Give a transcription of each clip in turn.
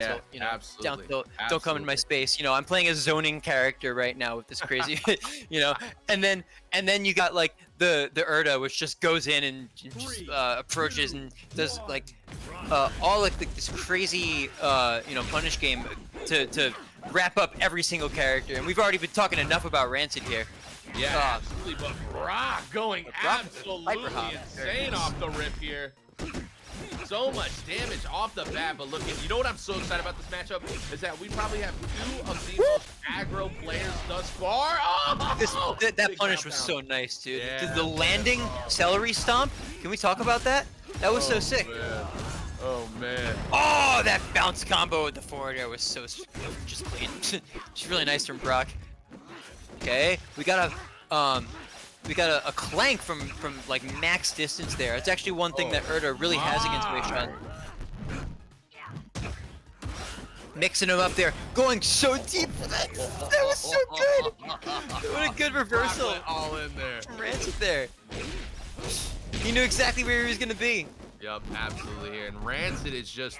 Yeah, So, you know, absolutely. don't come in my space. You know, I'm playing a zoning character right now with this crazy, you know, and then you got like the Urda, which just goes in and just approaches and does like all like this crazy you know, punish game to wrap up every single character. And we've already been talking enough about Rancid here. Yeah, absolutely. But Brock going Brock, absolutely Hyperhop. insane off the rip here. So much damage off the bat, but look, you know what I'm so excited about this matchup is that we probably have two of the most aggro players thus far. Oh, That punish was so nice, dude. Yeah. The landing celery stomp. Can we talk about that? That was so sick. Man. Oh man. Oh, that bounce combo with the forward air was so just clean. Just really nice from Brock. Okay, we got a clank from like max distance there. It's actually one thing that Urda really has against Weishan. Mixing him up there, going so deep. That was so good. What a good reversal. Brock went all in there. Rancid there. He knew exactly where he was gonna be. Yep, absolutely here. And Rancid is just,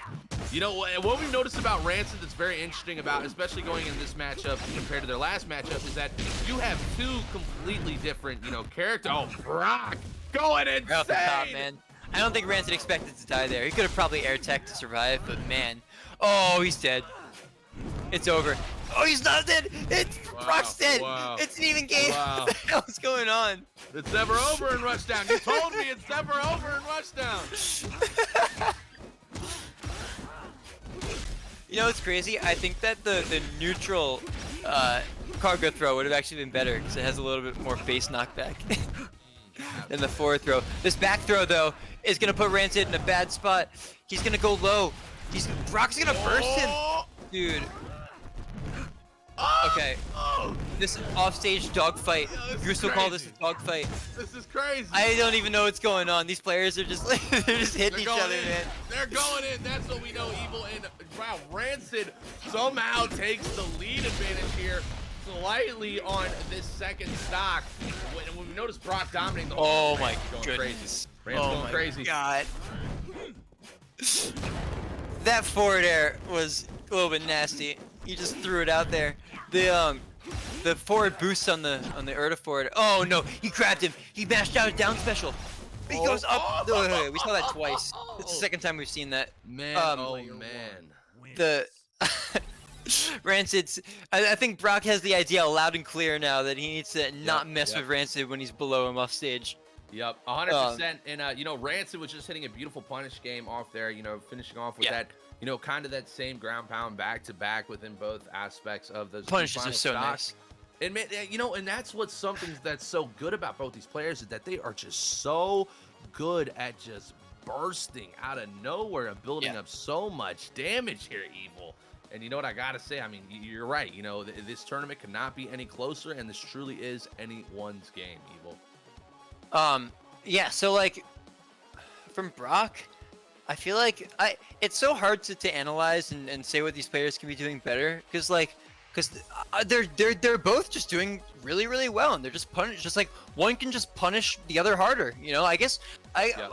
you know, what we've noticed about Rancid that's very interesting about, especially going in this matchup compared to their last matchup, is that you have two completely different, you know, characters. Oh, Brock going insane! Right off the top, man. I don't think Rancid expected to die there. He could have probably air tech to survive, but man. Oh, he's dead. It's over. Oh, he's not dead! It's Brock's dead! Wow. It's an even game! What the hell is going on? It's never over in Rushdown. You told me it's never over in Rushdown. You know what's crazy? I think that the neutral cargo throw would have actually been better because it has a little bit more base knockback than the forward throw. This back throw though is gonna put Rancid in a bad spot. He's gonna go low. Brock's gonna burst him, dude. Okay. This offstage dogfight. Goose will call this a dogfight. This is crazy. I don't even know what's going on. These players are just they're just hitting each other, man. They're going in. That's what we know. Evil and wow, Rancid somehow takes the lead advantage here, slightly on this second stock. When we notice Brock dominating the whole. Oh my goodness. Crazy. Oh my crazy. God. That forward air was a little bit nasty. He just threw it out there. The forward boost on the Urda forward. Oh no, he grabbed him. He mashed out a down special. He goes up. Oh, we saw that twice. It's the second time we've seen that. Man, oh man. The Rancid's. I think Brock has the idea loud and clear now that he needs to not mess with Rancid when he's below him off stage. Yep, 100%. And you know, Rancid was just hitting a beautiful punish game off there. You know, finishing off with that. You know, kind of that same ground pound back to back within both aspects of those punishes are so nice. And man, you know, and that's what's something that's so good about both these players is that they are just so good at just bursting out of nowhere and building up so much damage here, Evil. And you know what I gotta say? I mean, you're right. You know, this tournament could not be any closer, and this truly is anyone's game, Evil. Yeah. So like, from Brock, I feel like it's so hard to analyze and say what these players can be doing better because they're both just doing really well and they're just just like one can just punish the other harder, you know. I guess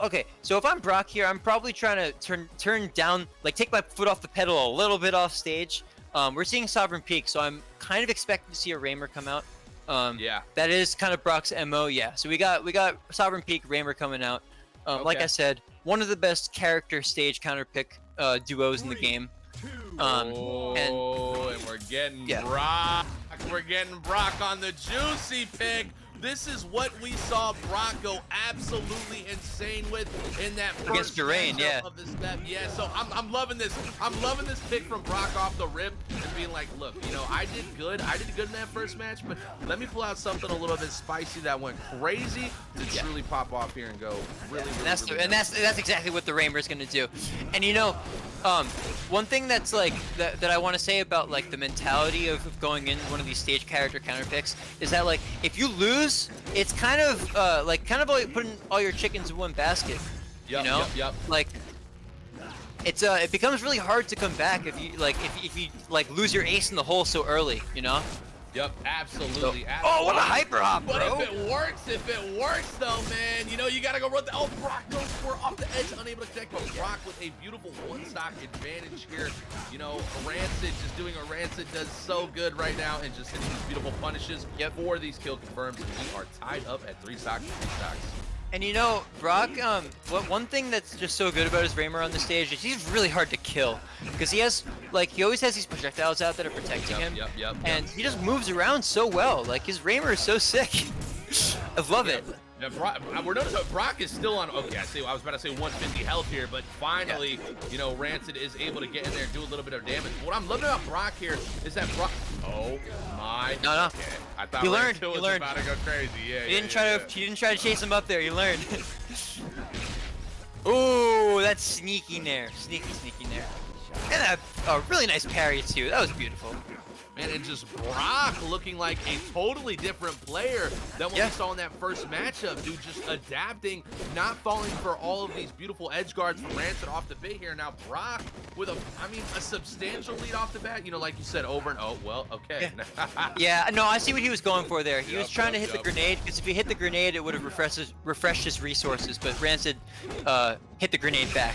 okay, so if I'm Brock here, I'm probably trying to turn down, like take my foot off the pedal a little bit off stage. We're seeing Sovereign Peak, so I'm kind of expecting to see a Raymer come out. That is kind of Brock's MO. So we got Sovereign Peak, Raymer coming out. Like I said, one of the best character stage counter pick duos in the game. And we're getting Brock. We're getting Brock on the juicy pick. This is what we saw Brock go absolutely insane with in that first matchup of the step. Yeah, so I'm loving this. I'm loving this pick from Brock off the rip and being like, look, you know, I did good. I did good in that first match, but let me pull out something a little bit spicy that went crazy to truly pop off here and go really. That's exactly what the Raymer is gonna do. And you know, one thing that's like that I want to say about like the mentality of going in one of these stage character counter picks is that like if you lose, it's kind of like putting all your chickens in one basket. You know, like it becomes really hard to come back if you like lose your ace in the hole so early. You know, Yep, absolutely. Oh, what a hyper hop, but bro! if it works though, man, you know you gotta go run the. Oh, Brock goes for off the edge, unable to connect, but Brock with a beautiful one-stock advantage here. You know, Rancid just doing what Rancid does so good right now, and just hitting these beautiful punishes for these kill confirms. And we are tied up at 3 stocks. And you know, Brock, one thing that's just so good about his Raymer on the stage is he's really hard to kill. Because he has, like, he always has these projectiles out that are protecting him. And he just moves around so well. Like, his Raymer is so sick. I love it. Now, we're noticing Brock is still on, okay, I was about to say 150 health here, but finally, you know, Rancid is able to get in there and do a little bit of damage. What I'm loving about Brock here is that Brock, oh my. No. Okay. I thought he learned. Was about to go crazy. Yeah, he didn't try to chase him up there. He learned. Ooh, that's sneaky nair. Sneaky nair. And a really nice parry too. That was beautiful. Man, and just Brock looking like a totally different player than what we saw in that first matchup, dude. Just adapting, not falling for all of these beautiful edge guards from Rancid off the bat here. Now Brock with a substantial lead off the bat. You know, like you said, over and well, okay. Yeah, no, I see what he was going for there. He was trying to hit the grenade, because if he hit the grenade, it would have refreshed his resources. But Rancid hit the grenade back.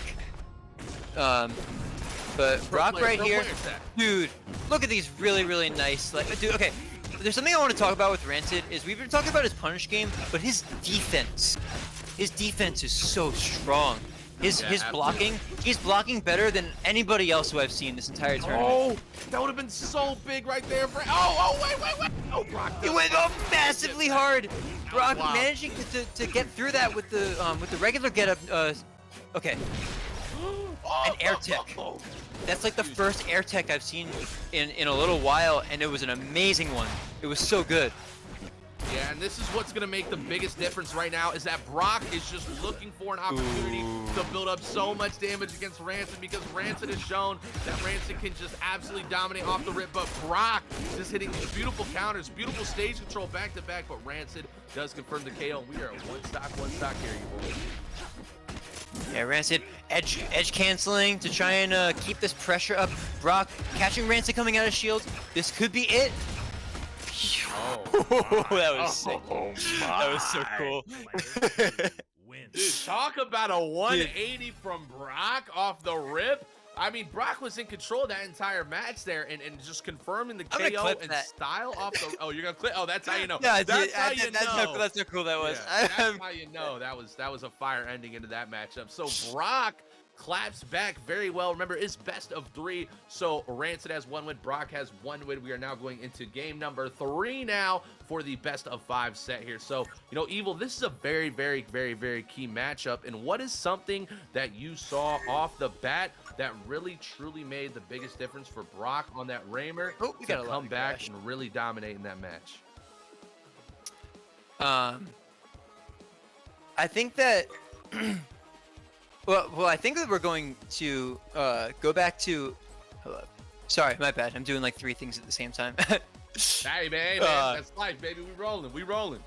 But Brock right here, dude, look at these really nice, like, dude, okay, there's something I want to talk about with Rancid, is we've been talking about his punish game, but his defense is so strong. His blocking, he's blocking better than anybody else who I've seen this entire tournament. Oh, that would have been so big right there. Wait. Oh, Brock. He went up massively hard. Brock managing to get through that with the regular getup, okay. An air tech. That's like the first air tech I've seen in a little while, and it was an amazing one. It was so good. Yeah, and this is what's going to make the biggest difference right now, is that Brock is just looking for an opportunity to build up so much damage against Rancid, because Rancid has shown that Rancid can just absolutely dominate off the rip, but Brock just hitting these beautiful counters, beautiful stage control back to back, but Rancid does confirm the KO, and we are at one stock here, you boys. Yeah, Rancid edge canceling to try and keep this pressure up. Brock catching Rancid coming out of shield. This could be it. Oh, that was sick. That was so cool. Dude, talk about a 180 from Brock off the rip. I mean, Brock was in control of that entire match there, and just confirming the KO and style off the. Oh, you're gonna clip. Oh, that's how you know. Yeah, that's how you know. That's how cool that was. Yeah, that's how you know that was a fire ending into that matchup. So Brock claps back very well. Remember, it's best of 3. So Rancid has 1 win. Brock has 1 win. We are now going into game number 3 now for the best of 5 set here. So, you know, Evil, this is a very key matchup. And what is something that you saw off the bat that really truly made the biggest difference for Brock on that Raymer to come back and really dominate in that match? I think that well, I think that we're going to go back to. Hello. Sorry, my bad. I'm doing like 3 things at the same time. Hey, man, that's life, baby. We rolling.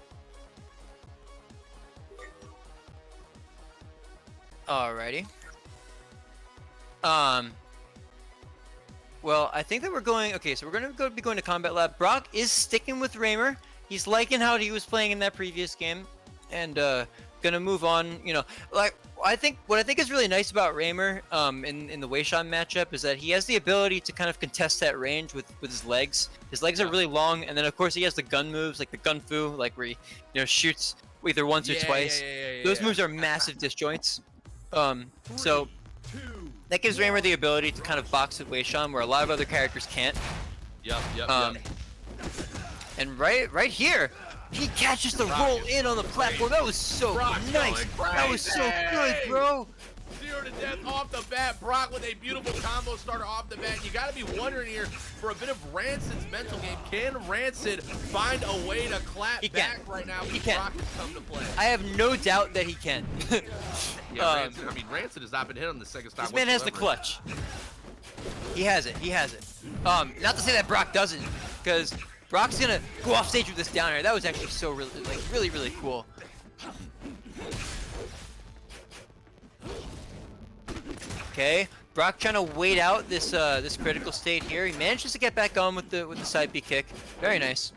Alrighty. Well, I think that we're going. Okay, so we're gonna be going to Combat Lab. Brock is sticking with Raymer. He's liking how he was playing in that previous game, and gonna move on. You know, like what I think is really nice about Raymer in the Weishan matchup is that he has the ability to kind of contest that range with his legs. His legs are really long, and then of course he has the gun moves like the gun fu, like where he shoots either once or twice. Those moves are massive disjoints. So that gives Raymer the ability to kind of box with Weishan where a lot of other characters can't. Yep. And right here, he catches the roll in on the platform. That was so nice. That was so good, bro. 0 to death off the bat. Brock with a beautiful combo starter off the bat. You got to be wondering here for a bit of Rancid's mental game. Can Rancid find a way to clap back right now when Brock has come to play? I have no doubt that he can. Rancid, I mean, Rancid has not been hit on the second stop. This man has the clutch. He has it. Not to say that Brock doesn't, because Brock's gonna go off stage with this down air. That was actually so really cool. Okay, Brock trying to wait out this this critical state here. He manages to get back on with the side B kick. Very nice.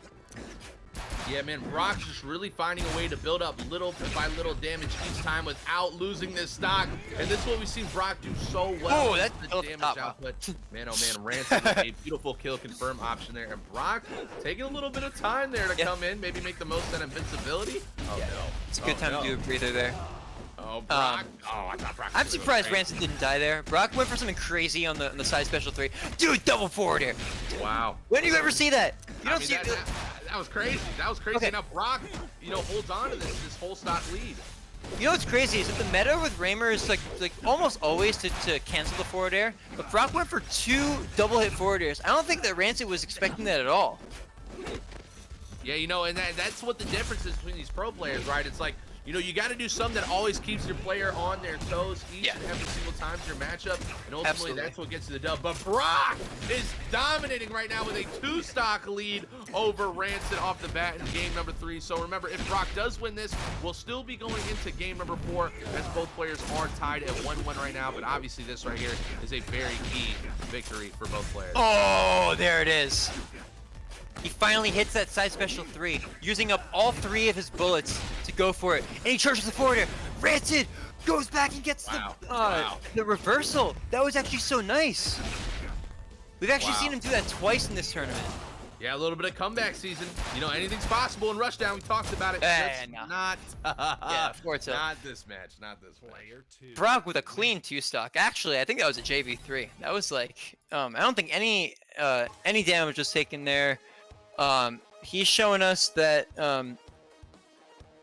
Yeah, man, Brock's just really finding a way to build up little by little damage each time without losing this stock. And this is what we've seen Brock do so well. Oh, that's the the damage output. Man, oh man, Rancid with a beautiful kill confirm option there. And Brock taking a little bit of time there to come in, maybe make the most of that invincibility. Oh, no. It's a good time to do a breather there. Oh, Brock. I thought Brock. I'm surprised Rancid didn't die there. Brock went for something crazy on the side special 3. Dude, double forward air. Wow. When do you ever see that? You don't see that, that was crazy. That was crazy. Okay. Now Brock, holds on to this whole stock lead. You know what's crazy is that the meta with Raymer is like almost always to cancel the forward air, but Brock went for 2 double hit forward airs. I don't think that Rancid was expecting that at all. Yeah, and that's what the difference is between these pro players, right? It's like, you got to do something that always keeps your player on their toes each and every single time to your matchup, and ultimately that's what gets you the dub. But Brock is dominating right now with a 2-stock lead over Rancid off the bat in game number 3. So remember, if Brock does win this, we'll still be going into game number 4 as both players are tied at 1-1 right now. But obviously this right here is a very key victory for both players. Oh, there it is. He finally hits that side special 3, using up all 3 of his bullets to go for it. And he charges the forward air. Rancid goes back and gets the reversal. That was actually so nice. We've actually seen him do that twice in this tournament. Yeah, a little bit of comeback season. Anything's possible in Rushdown. We talked about it. Not this match. Not this one. Brock with a clean 2-stock. Actually, I think that was a JV3. That was like, I don't think any damage was taken there. He's showing us that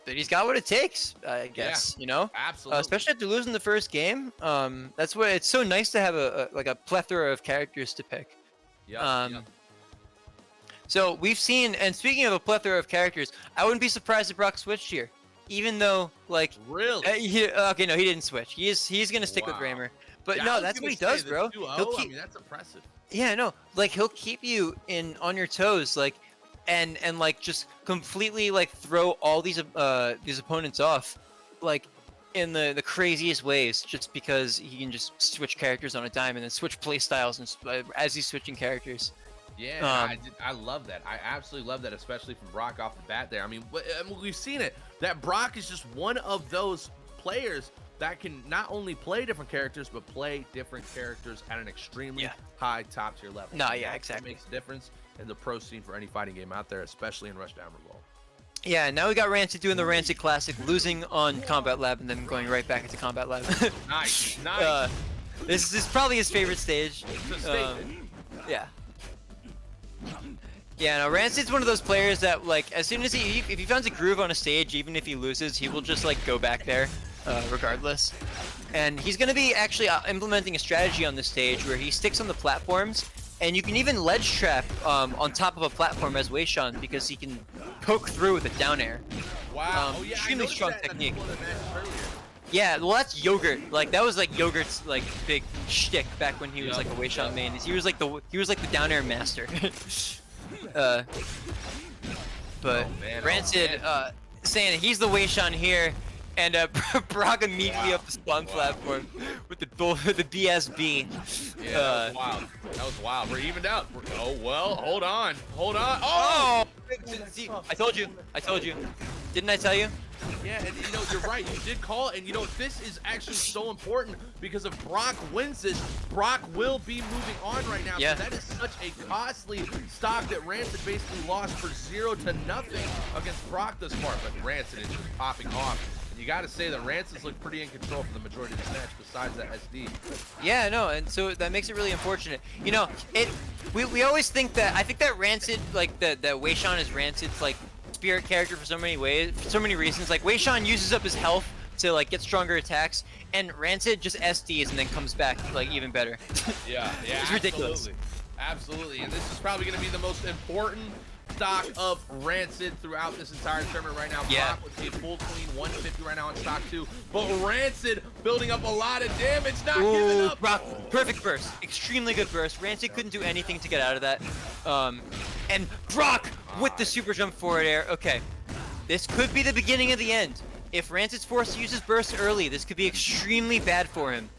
that he's got what it takes, I guess. Absolutely. Especially after losing the first game. That's why it's so nice to have a plethora of characters to pick. So we've seen, and speaking of a plethora of characters, I wouldn't be surprised if Brock switched here, even though really. Okay, no, he didn't switch. He's gonna stick with Raymer. But no, that's what he does, bro. That's impressive. Yeah, no, he'll keep you on your toes, and just completely throw all these opponents off, in the craziest ways, just because he can just switch characters on a dime and then switch play styles as he's switching characters. Yeah, I love that. I absolutely love that, especially from Brock off the bat there. I mean, we've seen it. That Brock is just one of those players that can not only play different characters, but play different characters at an extremely high top tier level. No, yeah, exactly. That makes a difference in the pro scene for any fighting game out there, especially in Rushdown Revolt. Yeah, now we got Rancid doing the Rancid Classic, losing on Combat Lab and then going right back into Combat Lab. Nice. This is probably his favorite stage. Yeah. Yeah, no, Rancid's one of those players that, as soon as if he finds a groove on a stage, even if he loses, he will just, go back there, regardless. And he's going to be actually implementing a strategy on this stage where he sticks on the platforms, and you can even ledge trap on top of a platform as Weishan because he can poke through with a down air. Wow. Extremely strong technique. Yeah, well, that's Yogurt. That was Yogurt's big shtick back when he was a Weishan main. He was like the down air master. But Rancid saying he's the Weishan here, and Brock immediately up the spawn platform with the BSB. Yeah, that was wild. That was wild. We're evened out. Oh well, hold on. Oh! See, I told you. Didn't I tell you? Yeah, and you're right. You did call it, and this is actually so important because if Brock wins this, Brock will be moving on right now. Yeah. So that is such a costly stock that Rancid basically lost for 0 to nothing against Brock this far. But Rancid is just popping off. And you got to say that Rancid's looked pretty in control for the majority of this match, besides that SD. Yeah, no, and so that makes it really unfortunate. We always think that I think that Rancid that Weishan is Rancid's spirit character for so many reasons. Weishan uses up his health to get stronger attacks, and Rancid just SDs and then comes back even better. Yeah, it's ridiculous. Absolutely, and this is probably going to be the most important stock of Rancid throughout this entire tournament right now. Yeah. Brock with a full clean 150 right now on stock 2, but Rancid building up a lot of damage, not giving up. Brock, perfect burst, extremely good burst. Rancid couldn't do anything to get out of that. And Brock with the super jump forward air. Okay, this could be the beginning of the end. If Rancid's forced to use his burst early, this could be extremely bad for him.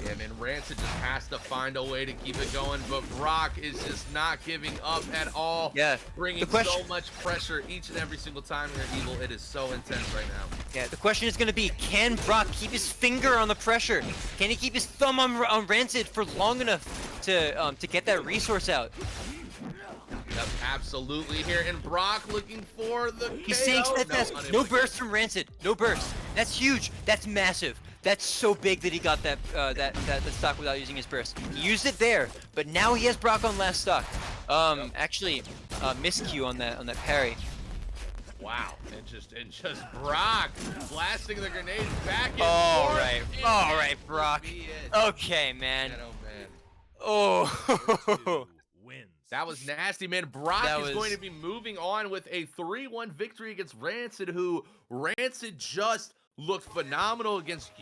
Yeah, man, Rancid just has to find a way to keep it going, but Brock is just not giving up at all. Yeah. Bringing so much pressure each and every single time you're evil. It is so intense right now. Yeah, the question is going to be, can Brock keep his finger on the pressure? Can he keep his thumb on Rancid for long enough to get that resource out? Yep, absolutely here. And Brock looking for the He's saying steadfast. No burst from Rancid. No burst. That's huge. That's massive. That's so big that he got that stock without using his burst. He used it there, but now he has Brock on last stock. Actually, miscue on that parry. Wow, and just Brock blasting the grenades back and all forth. Right, Brock. Okay, man. Oh. That was nasty, man. Brock is going to be moving on with a 3-1 victory against Rancid, who Rancid just looked phenomenal against